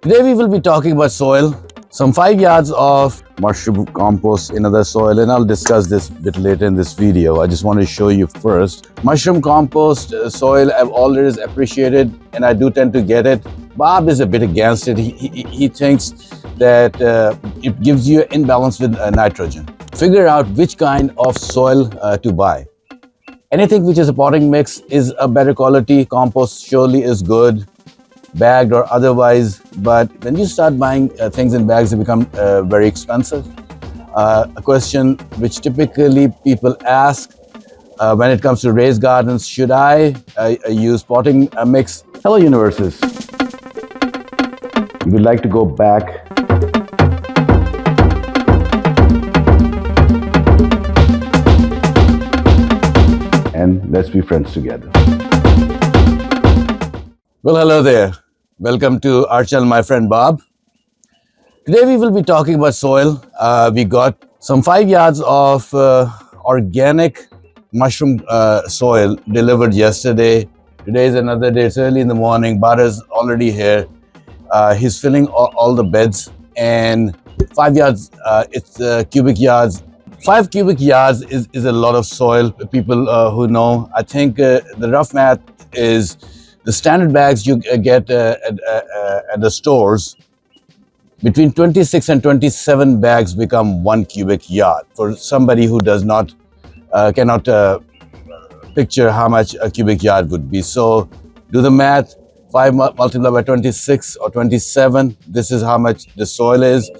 Today we will be talking about soil, some 5 yards of mushroom compost in other soil, and I'll discuss this a bit later in this video. I just want to show you first. Mushroom compost soil I've always appreciated, and I do tend to get it. Bob is a bit against it. He thinks that it gives you an imbalance with nitrogen. Figure out which kind of soil to buy. Anything which is a potting mix is a better quality. Compost surely is good, bagged or otherwise, but when you start buying things in bags, they become very expensive. A question which typically people ask when it comes to raised gardens: should I use potting mix? Hello universes, we would like to go back and let's be friends together. Well, hello there. Welcome to our channel, my friend Bob. Today we will be talking about soil. We got some 5 yards of organic mushroom soil delivered yesterday. Today is another day. It's early in the morning. Bart is already here. He's filling all the beds, and 5 yards, it's cubic yards. 5 cubic yards is a lot of soil. People who know, I think the rough math is the standard bags you get at the stores, between 26 and 27 bags become 1 cubic yard. For somebody who does not, cannot picture how much a cubic yard would be. So do the math, 5 multiplied by 26 or 27, this is how much the soil is.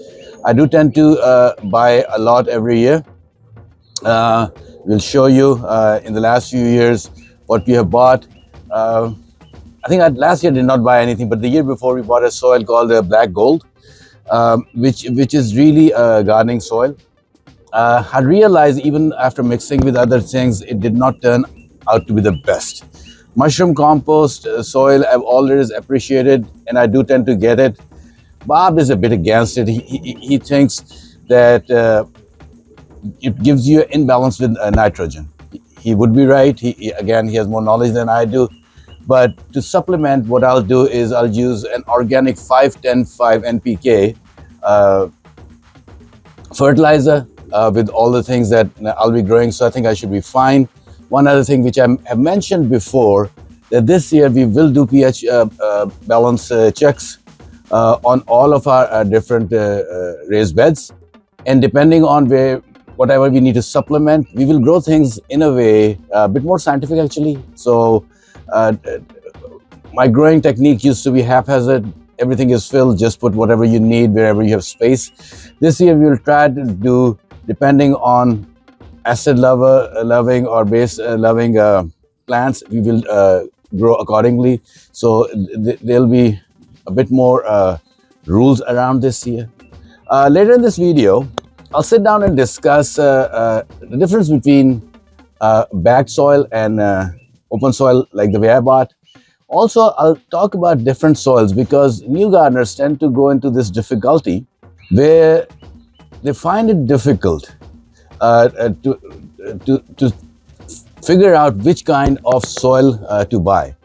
I do tend to buy a lot every year. We'll show you in the last few years what we have bought. I think last year did not buy anything, but the year before we bought a soil called black gold, which is really gardening soil. I realized even after mixing with other things, it did not turn out to be the best. Mushroom compost soil I've always appreciated, and I do tend to get it. Bob is a bit against it. He thinks that it gives you an imbalance with nitrogen. He would be right. He has more knowledge than I do. But to supplement, what I'll do is I'll use an organic 5-10-5 NPK fertilizer with all the things that I'll be growing. So I think I should be fine. One other thing which I have mentioned before, that this year we will do pH balance checks on all of our different raised beds. And depending on whatever we need to supplement, we will grow things in a way a bit more scientific actually. So my growing technique used to be haphazard. Everything is filled, just put whatever you need wherever you have space. This year we will try to do, depending on acid loving or base loving plants, we will grow accordingly. So there'll be a bit more rules around this year. Later in this video, I'll sit down and discuss the difference between bagged soil and open soil like the way I bought. Also, I'll talk about different soils, because new gardeners tend to go into this difficulty where they find it difficult to figure out which kind of soil to buy.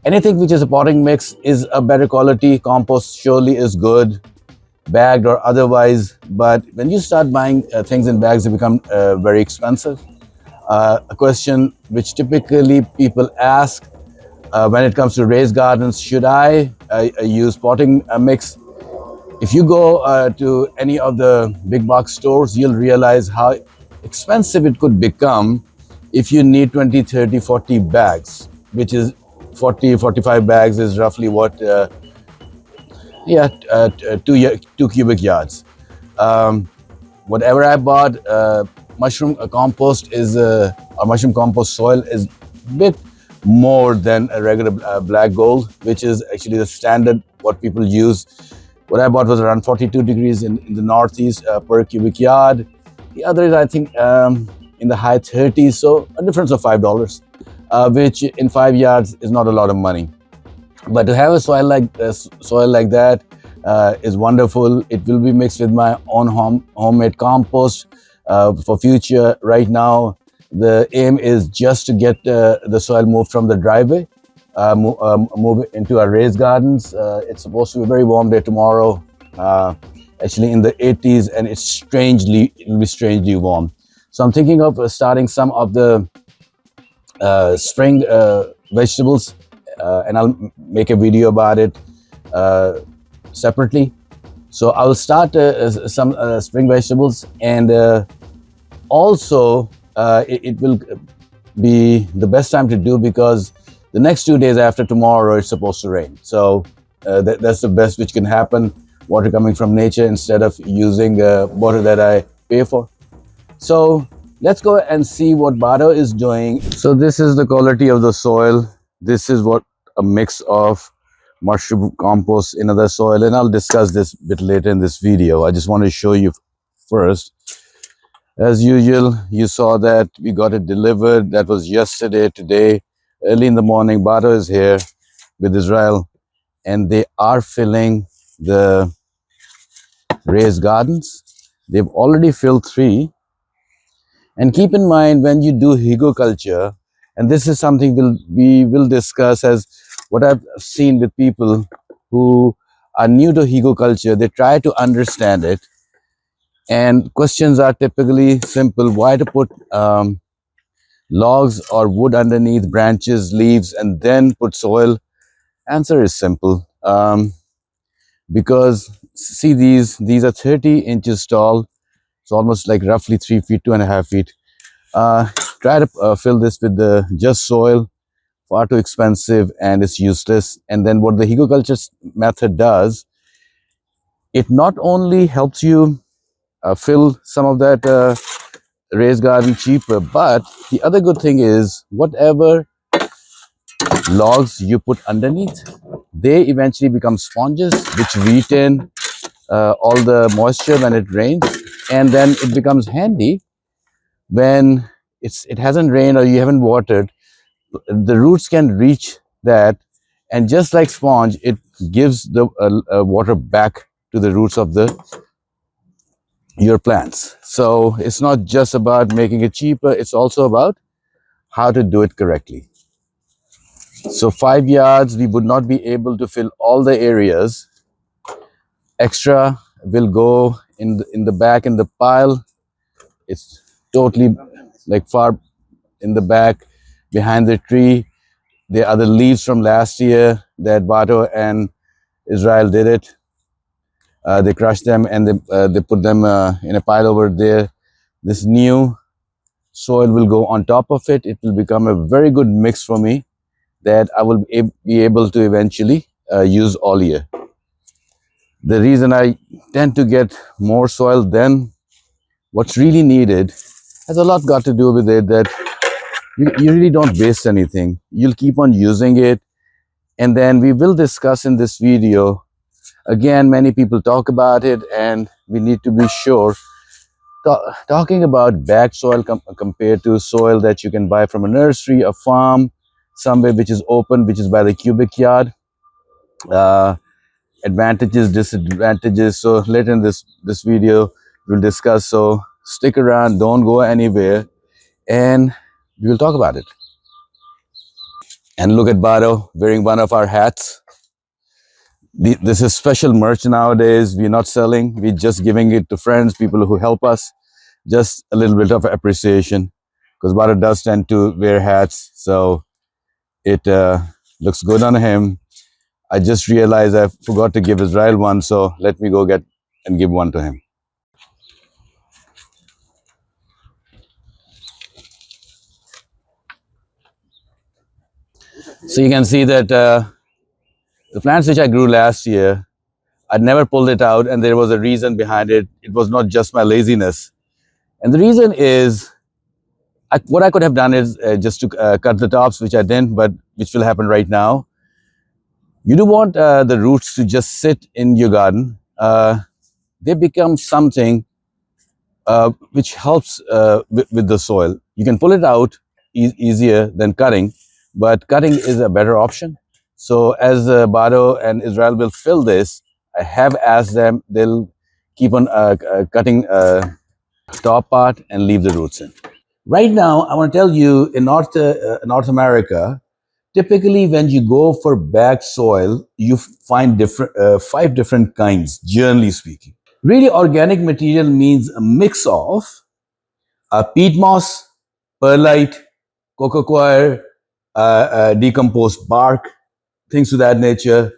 Anything which is a potting mix is a better quality. Compost surely is good, bagged or otherwise, but when you start buying things in bags, they become very expensive. A question which typically people ask when it comes to raised gardens: should I use potting mix? If you go to any of the big box stores, you'll realize how expensive it could become if you need 20, 30, 40 bags, which is 40, 45 bags is roughly what, 2 cubic yards. Whatever I bought, mushroom compost is, or mushroom compost soil is a bit more than a regular black gold, which is actually the standard what people use. What I bought was around 42 degrees in the northeast per cubic yard. The other is, I think, in the high 30s, so a difference of $5, which in 5 yards is not a lot of money. But to have a soil like that is wonderful. It will be mixed with my own homemade compost for future. Right now, the aim is just to get the soil moved from the driveway move into our raised gardens. It's supposed to be a very warm day tomorrow, actually in the 80s, and it'll be strangely warm. So I'm thinking of starting some of the spring vegetables, and I'll make a video about it uh, separately. So I'll start some spring vegetables, and also it will be the best time to do because the next 2 days after tomorrow it's supposed to rain. So that's the best which can happen. Water coming from nature instead of using water that I pay for. So let's go and see what Bado is doing. So this is the quality of the soil. This is what a mix of mushroom compost in other soil, and I'll discuss this a bit later in this video. I just want to show you first. As usual, you saw that we got it delivered. That was yesterday. Today, early in the morning, Bado is here with Israel, and they are filling the raised gardens. They've already filled 3. And keep in mind, when you do higoculture, and this is something we will discuss, as what I've seen with people who are new to higoculture, they try to understand it. And questions are typically simple. Why to put logs or wood underneath, branches, leaves, and then put soil? Answer is simple. Because see, these are 30 inches tall. It's almost like roughly 3 feet, 2.5 feet. Try to fill this with the just soil. Far too expensive and it's useless. And then what the higoculture method does, it not only helps you fill some of that raised garden cheaper, but the other good thing is whatever logs you put underneath, they eventually become sponges which retain all the moisture when it rains, and then it becomes handy when it hasn't rained or you haven't watered. The roots can reach that, and just like sponge, it gives the water back to the roots of your plants. So it's not just about making it cheaper, it's also about how to do it correctly. So 5 yards, we would not be able to fill all the areas. Extra will go in the back in the pile. It's totally like far in the back behind the tree. There are the leaves from last year that Bato and Israel did it. They crushed them and they put them in a pile over there. This new soil will go on top of it. It will become a very good mix for me that I will be able to eventually use all year. The reason I tend to get more soil than what's really needed has a lot got to do with it that you really don't waste anything. You'll keep on using it. And then we will discuss in this video. Again, many people talk about it, and we need to be sure. Talking about bagged soil compared to soil that you can buy from a nursery, a farm, somewhere which is open, which is by the cubic yard. Advantages, disadvantages. So later in this video, we'll discuss. So stick around, don't go anywhere, and we will talk about it. And look at Bado wearing one of our hats. This is special merch nowadays. We're not selling, we're just giving it to friends, people who help us. Just a little bit of appreciation, because Bado does tend to wear hats, so it looks good on him. I just realized I forgot to give Israel one, so let me go get and give one to him. So you can see that the plants which I grew last year, I'd never pulled it out, and there was a reason behind it. It was not just my laziness. And the reason is, what I could have done is just to cut the tops, which I didn't, but which will happen right now. You do want the roots to just sit in your garden. They become something which helps with the soil. You can pull it out easier than cutting, but cutting is a better option. So as Bado and Israel will fill this, I have asked them, they'll keep on cutting top part and leave the roots in. Right now, I want to tell you, in North America, Typically, when you go for bagged soil, you find five different kinds, generally speaking. Really, organic material means a mix of peat moss, perlite, coco coir, decomposed bark, things of that nature,